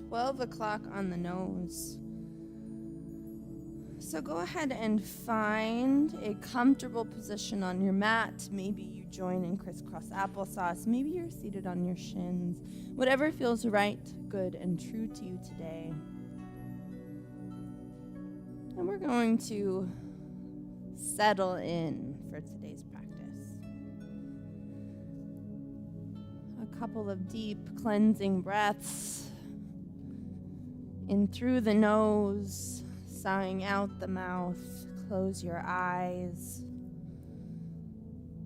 12 o'clock on the nose. So go ahead and find a comfortable position on your mat. Maybe you join in crisscross applesauce. Maybe you're seated on your shins. Whatever feels right, good, and true to you today. And we're going to settle in for today's practice. A couple of deep cleansing breaths in through the nose, sighing out the mouth. Close your eyes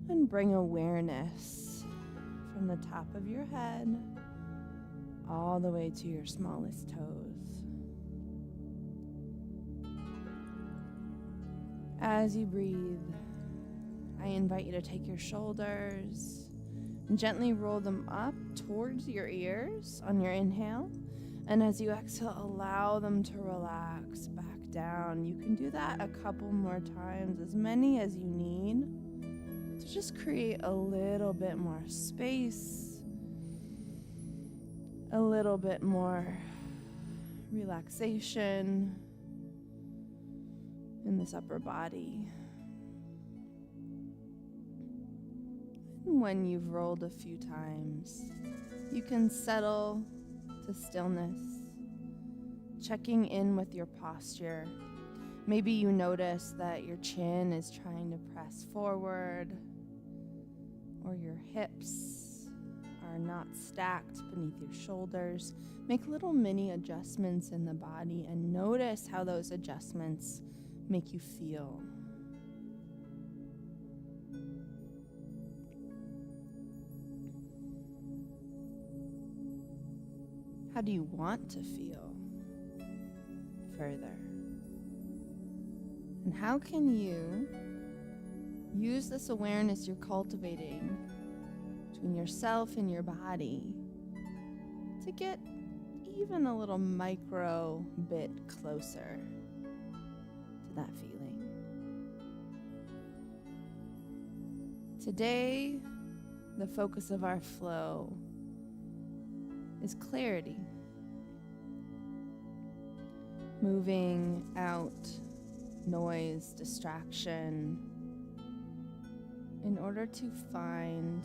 and bring awareness from the top of your head all the way to your smallest toes. As you breathe, I invite you to take your shoulders and gently roll them up towards your ears on your inhale. And as you exhale, allow them to relax back down. You can do that a couple more times, as many as you need, to just create a little bit more space, a little bit more relaxation in this upper body. And when you've rolled a few times, you can settle to stillness, checking in with your posture. Maybe you notice that your chin is trying to press forward, or your hips are not stacked beneath your shoulders. Make little mini adjustments in the body and notice how those adjustments make you feel. How do you want to feel further? And how can you use this awareness you're cultivating between yourself and your body to get even a little micro bit closer to that feeling? Today, the focus of our flow is clarity. Moving out noise, distraction, in order to find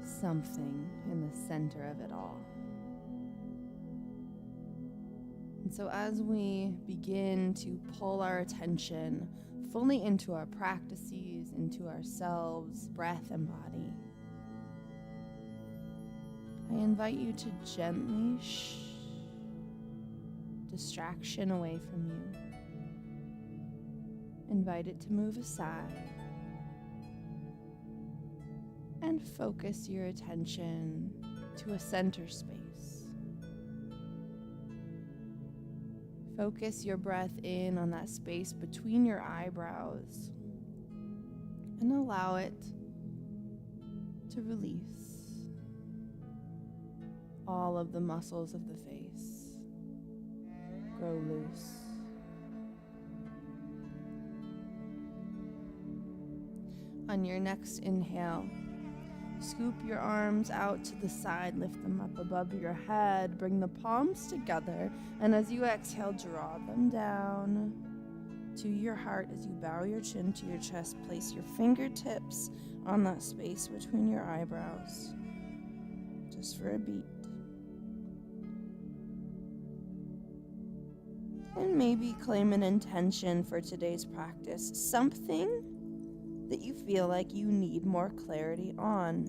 something in the center of it all. And so as we begin to pull our attention fully into our practices, into ourselves, breath and body, I invite you to gently distraction away from you. Invite it to move aside and focus your attention to a center space. Focus your breath in on that space between your eyebrows and allow it to release. All of the muscles of the face grow loose. On your next inhale, scoop your arms out to the side, lift them up above your head, bring the palms together, and as you exhale, draw them down to your heart. As you bow your chin to your chest, place your fingertips on that space between your eyebrows, just for a beat. And maybe claim an intention for today's practice, something that you feel like you need more clarity on.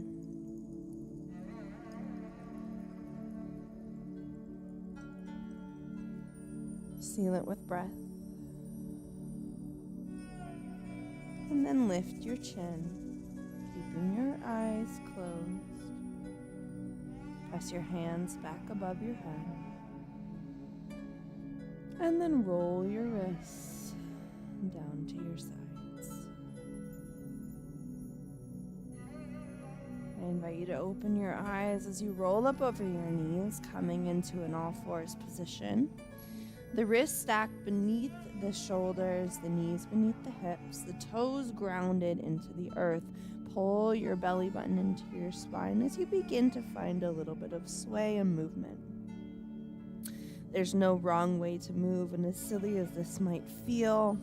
Seal it with breath. And then lift your chin, keeping your eyes closed. Press your hands back above your head. And then roll your wrists down to your sides. I invite you to open your eyes as you roll up over your knees, coming into an all-fours position. The wrists stacked beneath the shoulders, the knees beneath the hips, the toes grounded into the earth. Pull your belly button into your spine as you begin to find a little bit of sway and movement. There's no wrong way to move, and as silly as this might feel,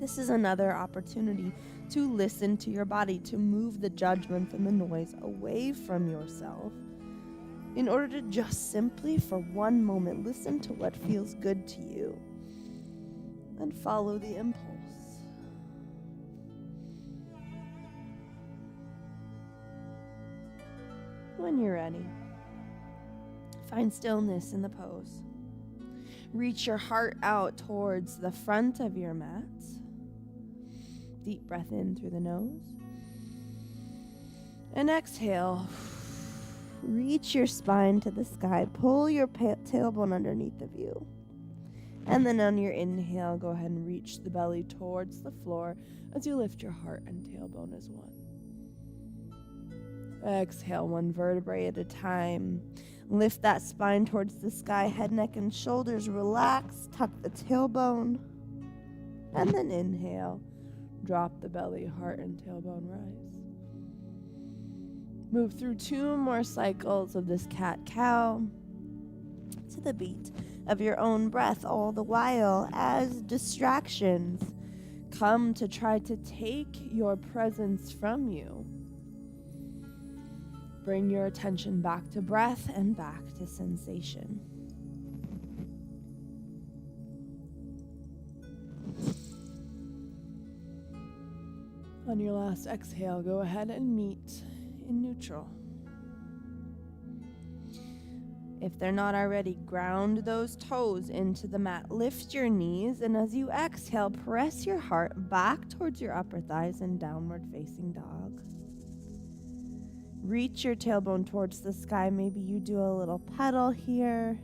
this is another opportunity to listen to your body, to move the judgments and the noise away from yourself in order to just simply, for one moment, listen to what feels good to you and follow the impulse. When you're ready, find stillness in the pose. Reach your heart out towards the front of your mat. Deep breath in through the nose. And exhale. Reach your spine to the sky. Pull your tailbone underneath of you. And then on your inhale, go ahead and reach the belly towards the floor as you lift your heart and tailbone as one. Exhale, one vertebrae at a time. Lift that spine towards the sky, head, neck, and shoulders. Relax, tuck the tailbone. And then inhale. Drop the belly, heart, and tailbone rise. Move through 2 more cycles of this cat-cow to the beat of your own breath, all the while as distractions come to try to take your presence from you. Bring your attention back to breath and back to sensation. On your last exhale, go ahead and meet in neutral. If they're not already, ground those toes into the mat. Lift your knees, and as you exhale, press your heart back towards your upper thighs in downward facing dog. Reach your tailbone towards the sky. Maybe you do a little pedal here,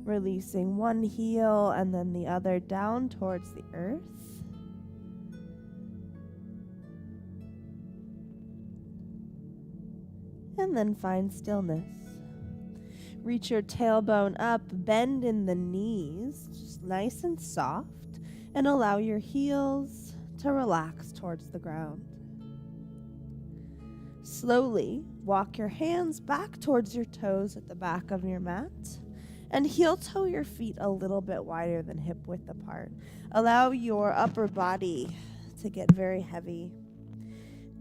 releasing one heel and then the other down towards the earth. And then find stillness. Reach your tailbone up, bend in the knees, just nice and soft, and allow your heels to relax towards the ground. Slowly walk your hands back towards your toes at the back of your mat, and heel toe your feet a little bit wider than hip width apart. Allow your upper body to get very heavy.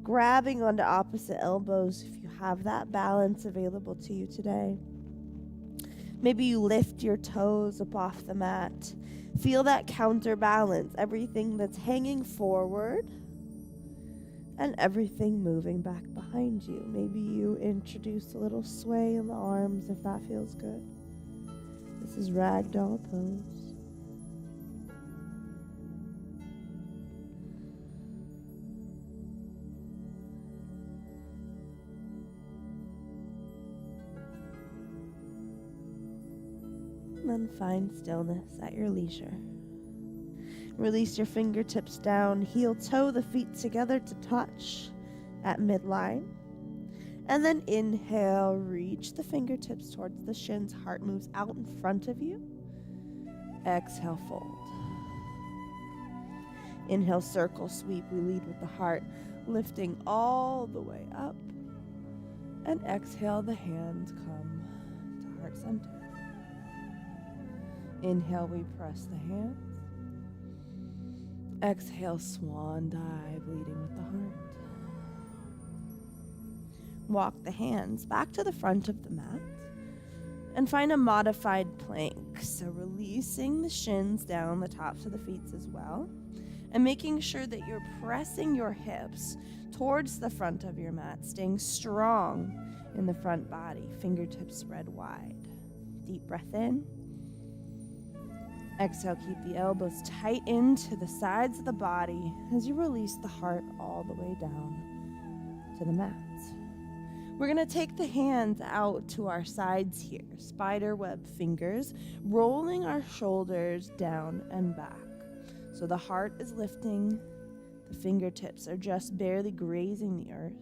Grabbing onto opposite elbows if you have that balance available to you today. Maybe you lift your toes up off the mat. Feel that counterbalance, everything that's hanging forward and everything moving back behind you. Maybe you introduce a little sway in the arms if that feels good. This is ragdoll pose. And then find stillness at your leisure. Release your fingertips down, heel toe the feet together to touch at midline. And then inhale, reach the fingertips towards the shins, heart moves out in front of you. Exhale, fold. Inhale, circle, sweep. We lead with the heart, lifting all the way up. And exhale, the hands come to heart center. Inhale, we press the hands. Exhale, swan dive, leading with the heart. Walk the hands back to the front of the mat and find a modified plank. So releasing the shins down the tops of the feet as well, and making sure that you're pressing your hips towards the front of your mat, staying strong in the front body, fingertips spread wide. Deep breath in. Exhale, keep the elbows tight into the sides of the body as you release the heart all the way down to the mat. We're going to take the hands out to our sides here, spider web fingers, rolling our shoulders down and back. So the heart is lifting, the fingertips are just barely grazing the earth.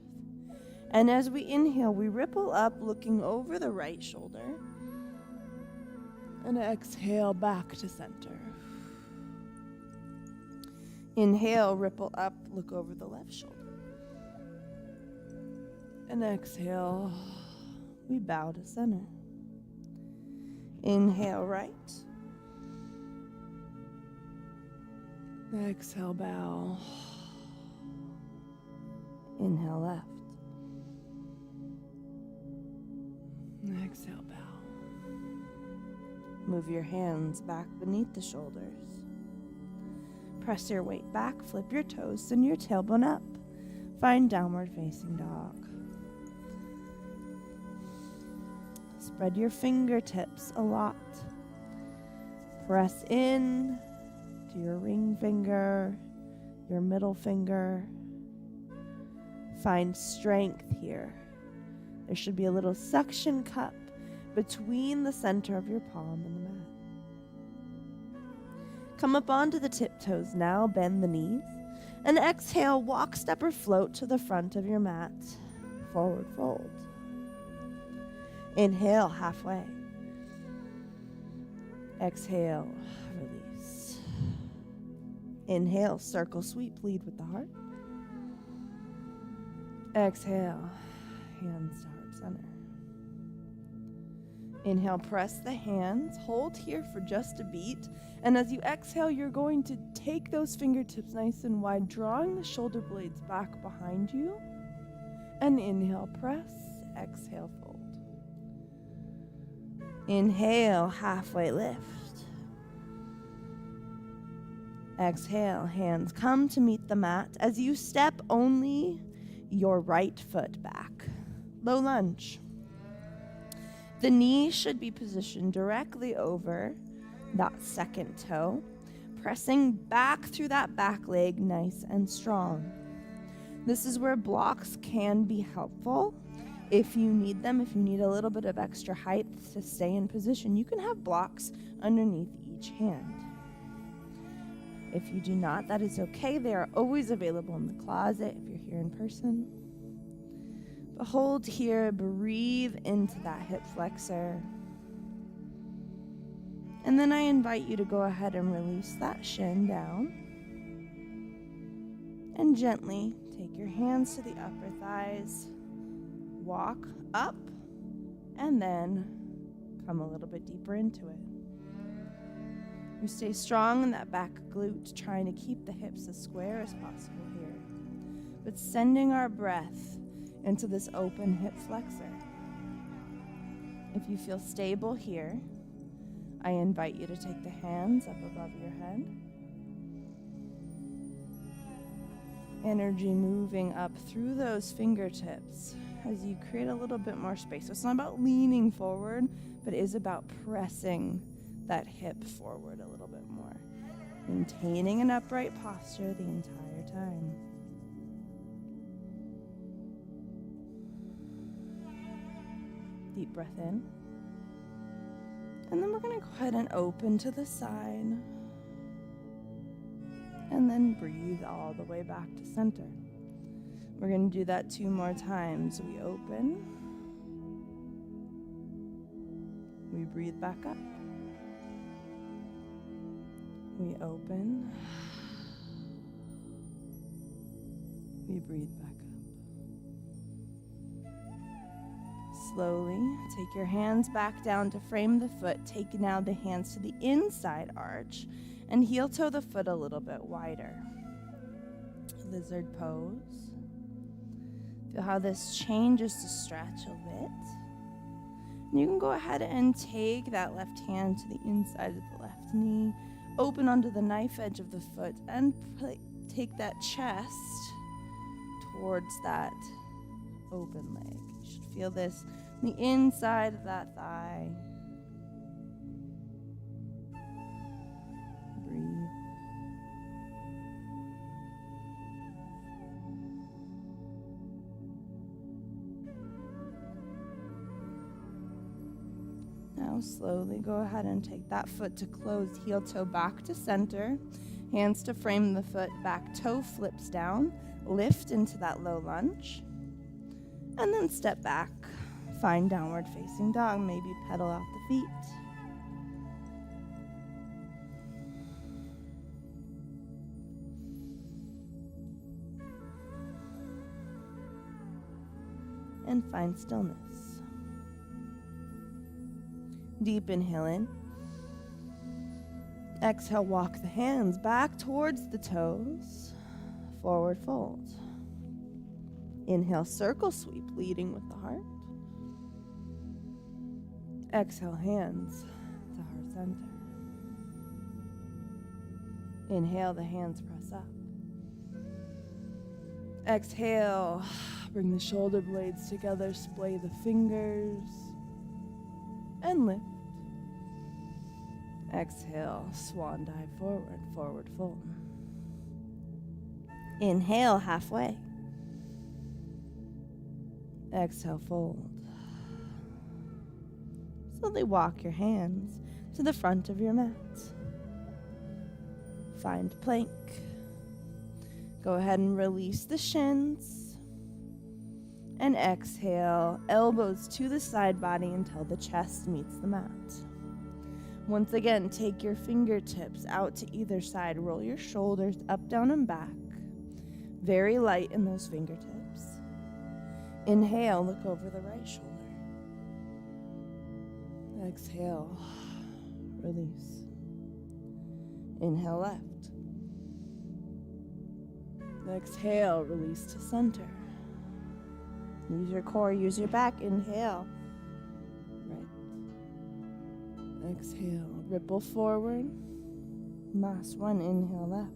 And as we inhale, we ripple up, looking over the right shoulder. And exhale back to center. Inhale, ripple up, look over the left shoulder. And exhale, we bow to center. Inhale right. Exhale, bow. Inhale left. Exhale, bow. Move your hands back beneath the shoulders. Press your weight back, flip your toes, send your tailbone up. Find downward facing dog. Spread your fingertips a lot. Press in to your ring finger, your middle finger. Find strength here. There should be a little suction cup between the center of your palm and the mat. Come up onto the tiptoes now, bend the knees, and exhale, walk, step, or float to the front of your mat. Forward fold. Inhale, halfway. Exhale, release. Inhale, circle sweep, lead with the heart. Exhale, hands to heart center. Inhale, press the hands, hold here for just a beat, and as you exhale, you're going to take those fingertips nice and wide, drawing the shoulder blades back behind you, and inhale, press, exhale, fold. Inhale, halfway lift. Exhale, hands come to meet the mat as you step only your right foot back. Low lunge. The knee should be positioned directly over that second toe, pressing back through that back leg nice and strong. This is where blocks can be helpful if you need them. If you need a little bit of extra height to stay in position, you can have blocks underneath each hand. If you do not, that is okay. They are always available in the closet if you're here in person. But hold here, breathe into that hip flexor. And then I invite you to go ahead and release that shin down. And gently take your hands to the upper thighs. Walk up and then come a little bit deeper into it. You stay strong in that back glute, trying to keep the hips as square as possible here. But sending our breath into this open hip flexor. If you feel stable here, I invite you to take the hands up above your head. Energy moving up through those fingertips as you create a little bit more space. So it's not about leaning forward, but it is about pressing that hip forward a little bit more. Maintaining an upright posture the entire time. Deep breath in. And then we're going to go ahead and open to the side. And then breathe all the way back to center. We're going to do that 2 more times. We open. We breathe back up. We open. We breathe back up. Slowly take your hands back down to frame the foot. Take now the hands to the inside arch and heel toe the foot a little bit wider. Lizard pose. Feel how this changes to stretch a bit. And you can go ahead and take that left hand to the inside of the left knee. Open onto the knife edge of the foot and take that chest towards that open leg. You should feel this on the inside of that thigh. Breathe. Now slowly go ahead and take that foot to close, heel toe back to center, hands to frame the foot, back toe flips down, lift into that low lunge, and then step back, find downward facing dog, maybe pedal out the feet. And find stillness. Deep inhale in. Exhale, walk the hands back towards the toes. Forward fold. Inhale, circle sweep, leading with the heart. Exhale, hands to heart center. Inhale, the hands press up. Exhale, bring the shoulder blades together, splay the fingers, and lift. Exhale, swan dive forward, forward fold. Inhale, halfway. Exhale, fold. Slowly walk your hands to the front of your mat. Find plank. Go ahead and release the shins. And exhale, elbows to the side body until the chest meets the mat. Once again, take your fingertips out to either side. Roll your shoulders up, down, and back. Very light in those fingertips. Inhale, look over the right shoulder. Exhale, release. Inhale, left. Exhale, release to center. Use your core, use your back. Inhale, right. Exhale, ripple forward. Last one, inhale, left.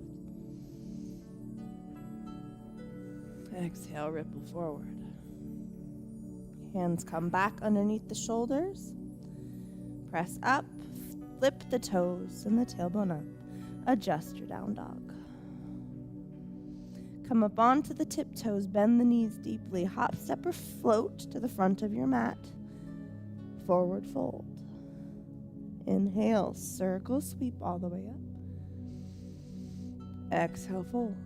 Exhale, ripple forward. Hands come back underneath the shoulders. Press up, flip the toes and the tailbone up. Adjust your down dog. Come up onto the tiptoes, bend the knees deeply. Hop, step, or float to the front of your mat. Forward fold. Inhale, circle, sweep all the way up. Exhale, fold.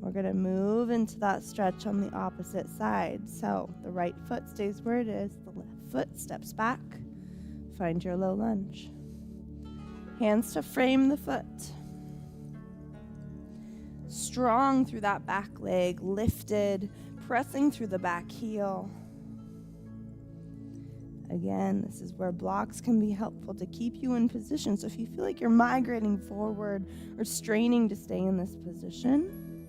We're going to move into that stretch on the opposite side. So the right foot stays where it is. The left foot steps back. Find your low lunge. Hands to frame the foot. Strong through that back leg, lifted, pressing through the back heel. Again, this is where blocks can be helpful to keep you in position. So if you feel like you're migrating forward or straining to stay in this position,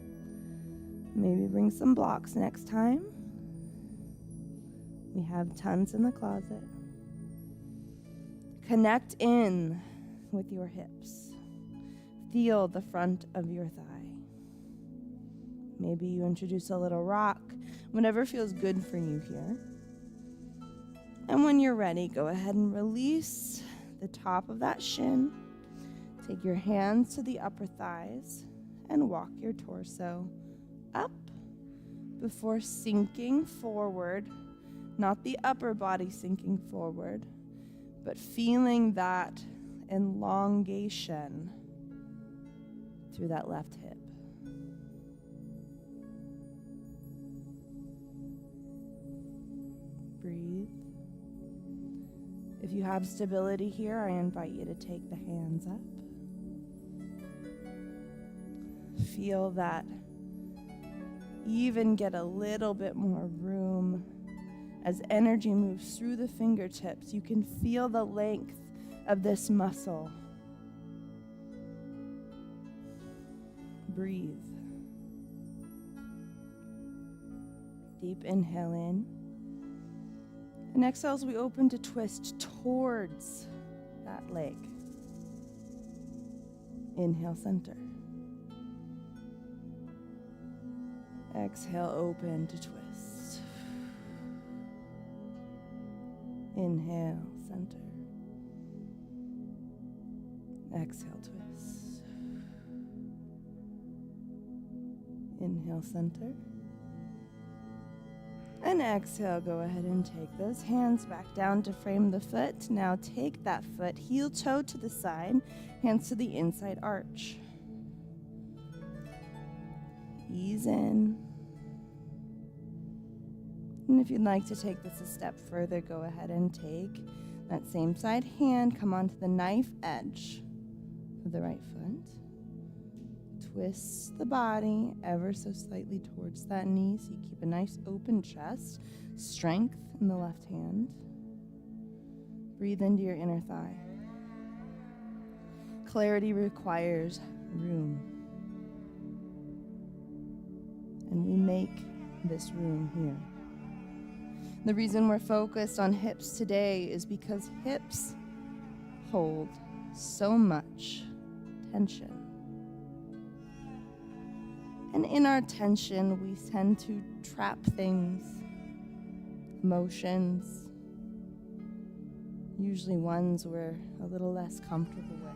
maybe bring some blocks next time. We have tons in the closet. Connect in with your hips. Feel the front of your thigh. Maybe you introduce a little rock, whatever feels good for you here. And when you're ready, go ahead and release the top of that shin. Take your hands to the upper thighs and walk your torso up before sinking forward. Not the upper body sinking forward, but feeling that elongation through that left hip. Breathe. If you have stability here, I invite you to take the hands up. Feel that even get a little bit more room. As energy moves through the fingertips, you can feel the length of this muscle. Breathe. Deep inhale in. And exhale as we open to twist towards that leg. Inhale, center. Exhale, open to twist. Inhale, center. Exhale, twist. Inhale, center. And exhale, go ahead and take those hands back down to frame the foot. Now take that foot, heel toe to the side, hands to the inside arch. Ease in. And if you'd like to take this a step further, go ahead and take that same side hand, come onto the knife edge of the right foot. Twist the body ever so slightly towards that knee so you keep a nice open chest. Strength in the left hand. Breathe into your inner thigh. Clarity requires room. And we make this room here. The reason we're focused on hips today is because hips hold so much tension. And in our tension, we tend to trap things, emotions, usually ones we're a little less comfortable with.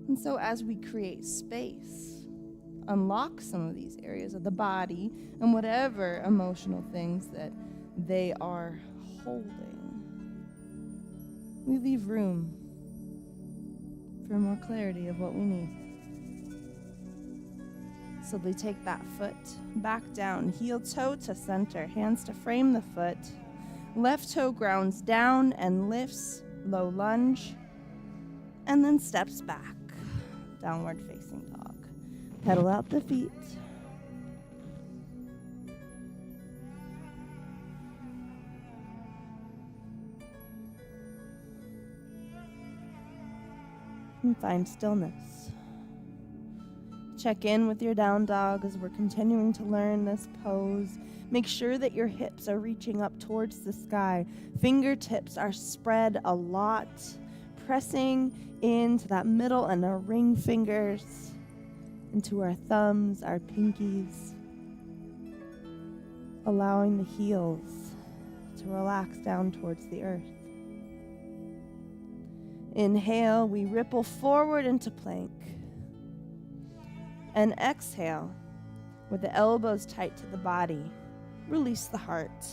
And so as we create space, unlock some of these areas of the body and whatever emotional things that they are holding, we leave room for more clarity of what we need. Slowly take that foot back down, heel toe to center, hands to frame the foot. Left toe grounds down and lifts, low lunge, and then steps back. Downward facing dog. Pedal out the feet. And find stillness. Check in with your down dog as we're continuing to learn this pose. Make sure that your hips are reaching up towards the sky. Fingertips are spread a lot, pressing into that middle and our ring fingers, into our thumbs, our pinkies, allowing the heels to relax down towards the earth. Inhale, we ripple forward into plank. And exhale, with the elbows tight to the body, release the heart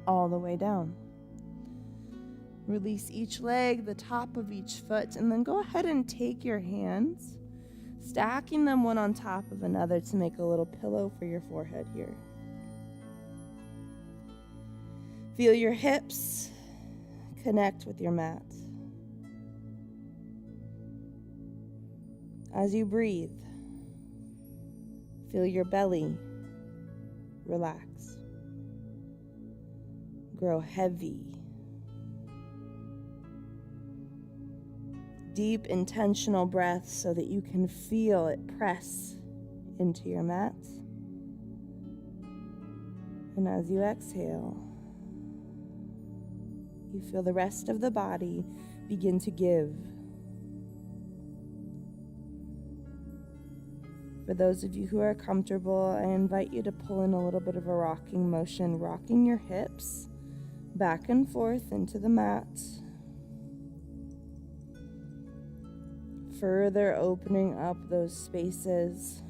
all the way down. Release each leg, the top of each foot, and then go ahead and take your hands, stacking them one on top of another to make a little pillow for your forehead here. Feel your hips connect with your mat. As you breathe, feel your belly relax, grow heavy. Deep, intentional breaths so that you can feel it press into your mat. And as you exhale, you feel the rest of the body begin to give. For those of you who are comfortable, I invite you to pull in a little bit of a rocking motion, rocking your hips back and forth into the mat. Further opening up those spaces.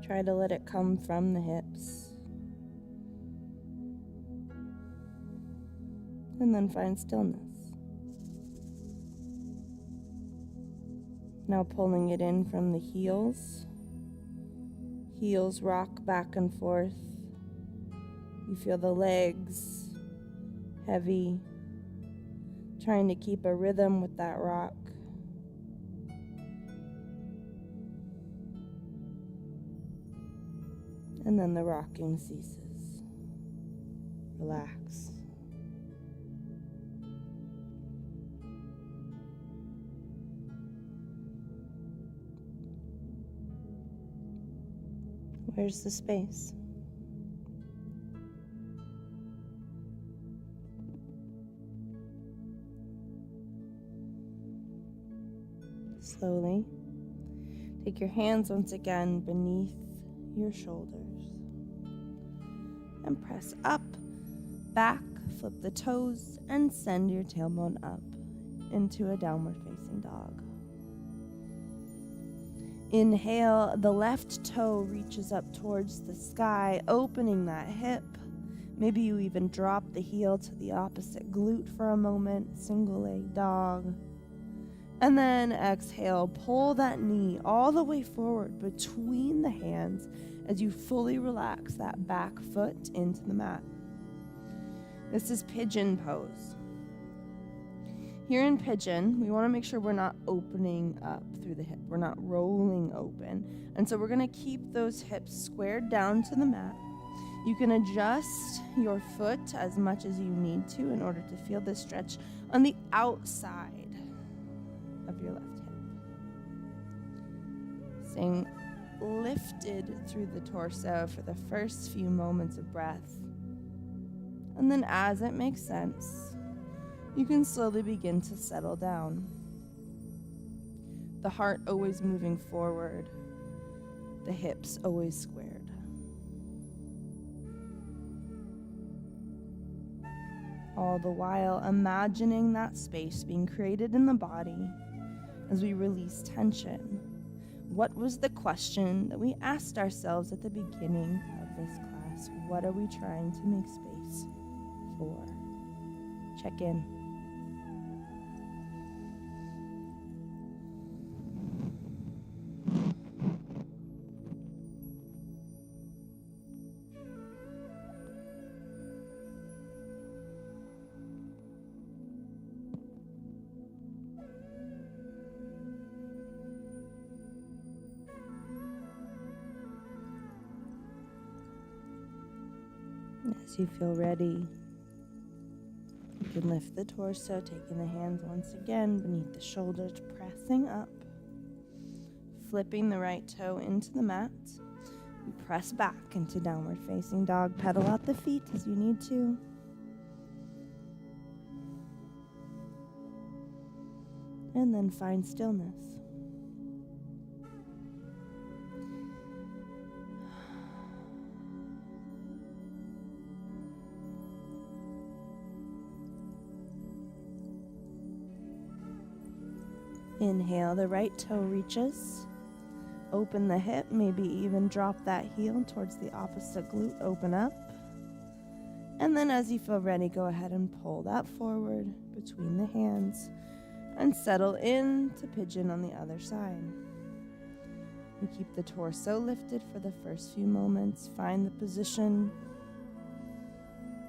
Try to let it come from the hips. And then find stillness. Now pulling it in from the heels. Heels rock back and forth. You feel the legs heavy, trying to keep a rhythm with that rock. And then the rocking ceases. Relax. Where's the space? Slowly, take your hands once again beneath your shoulders and press up, back, flip the toes, and send your tailbone up into a downward facing dog. Inhale, the left toe reaches up towards the sky, opening that hip. Maybe you even drop the heel to the opposite glute for a moment, single leg dog. And then exhale, pull that knee all the way forward between the hands as you fully relax that back foot into the mat. This is pigeon pose. Here in pigeon, we want to make sure we're not opening up through the hip. We're not rolling open. And so we're going to keep those hips squared down to the mat. You can adjust your foot as much as you need to in order to feel this stretch on the outside of your left hip. Staying lifted through the torso for the first few moments of breath. And then as it makes sense, you can slowly begin to settle down. The heart always moving forward, the hips always squared. All the while imagining that space being created in the body as we release tension. What was the question that we asked ourselves at the beginning of this class? What are we trying to make space for? Check in. As you feel ready, you can lift the torso, taking the hands once again beneath the shoulders, pressing up, flipping the right toe into the mat. You press back into downward facing dog, pedal out the feet as you need to. And then find stillness. Inhale, the right toe reaches. Open the hip, maybe even drop that heel towards the opposite glute. Open up. And then as you feel ready, go ahead and pull that forward between the hands and settle into pigeon on the other side. You keep the torso lifted for the first few moments. Find the position.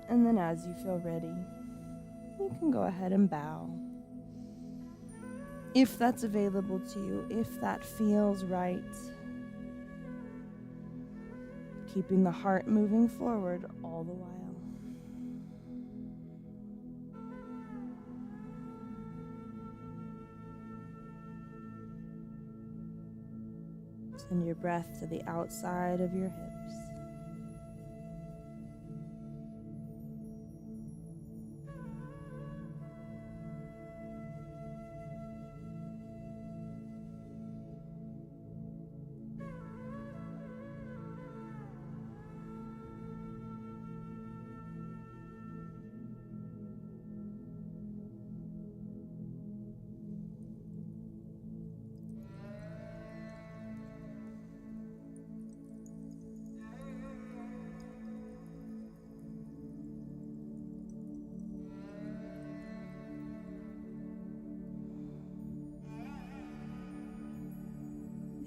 And then as you feel ready, you can go ahead and bow. If that's available to you, if that feels right. Keeping the heart moving forward all the while. Send your breath to the outside of your hips.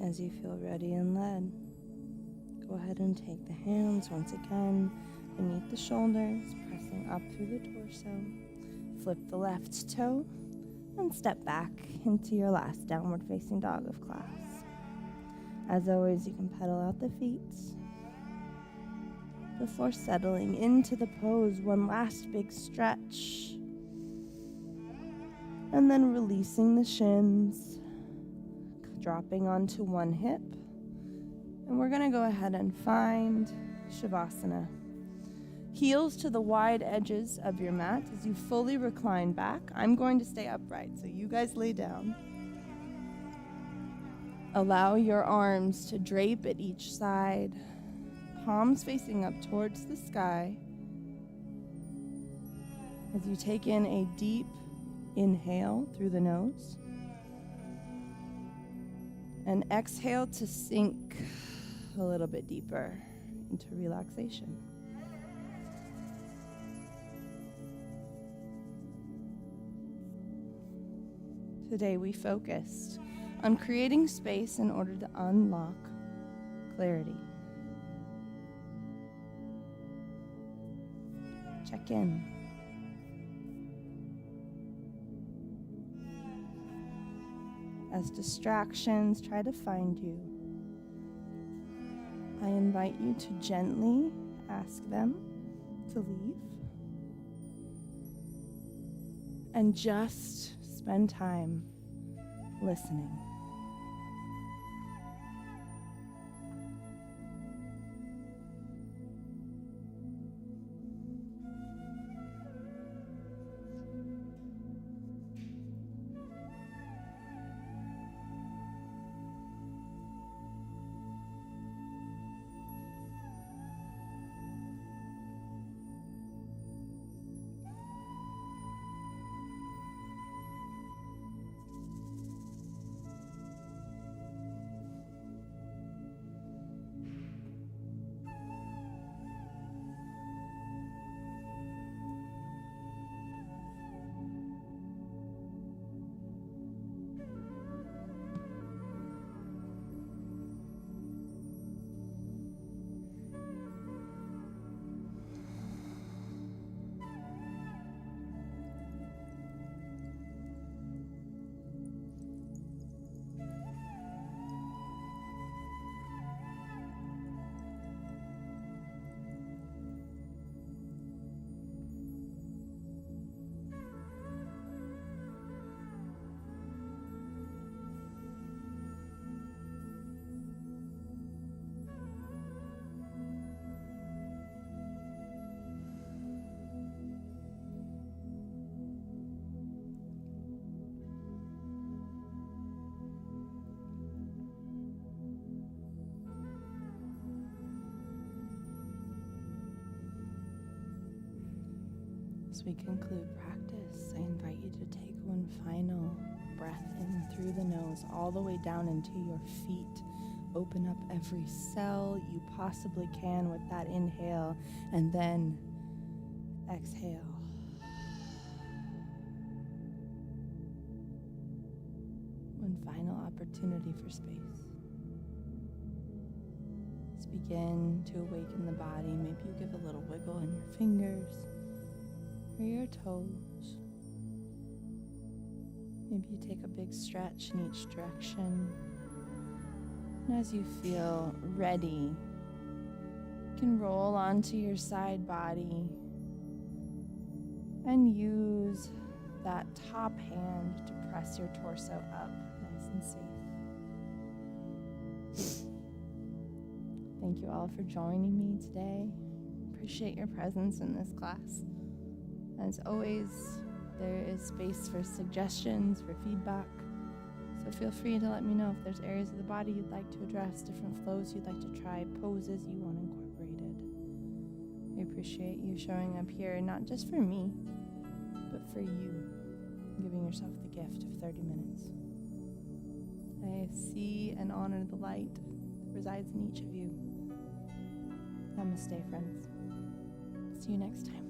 As you feel ready and led, go ahead and take the hands once again beneath the shoulders, pressing up through the torso. Flip the left toe and step back into your last downward facing dog of class. As always, you can pedal out the feet before settling into the pose. One last big stretch. And then releasing the shins, dropping onto one hip. And we're going to go ahead and find Shavasana. Heels to the wide edges of your mat as you fully recline back. I'm going to stay upright, so you guys lay down. Allow your arms to drape at each side, palms facing up towards the sky. As you take in a deep inhale through the nose, and exhale to sink a little bit deeper into relaxation. Today we focused on creating space in order to unlock clarity. Check in. As distractions try to find you, I invite you to gently ask them to leave and just spend time listening. As we conclude practice, I invite you to take one final breath in through the nose, all the way down into your feet. Open up every cell you possibly can with that inhale, and then exhale. One final opportunity for space. Let's begin to awaken the body. Maybe you give a little wiggle in your fingers or your toes. Maybe you take a big stretch in each direction. And as you feel ready, you can roll onto your side body and use that top hand to press your torso up, nice and safe. Thank you all for joining me today. Appreciate your presence in this class. As always, there is space for suggestions, for feedback. So feel free to let me know if there's areas of the body you'd like to address, different flows you'd like to try, poses you want incorporated. I appreciate you showing up here, not just for me, but for you, giving yourself the gift of 30 minutes. I see and honor the light that resides in each of you. Namaste, friends. See you next time.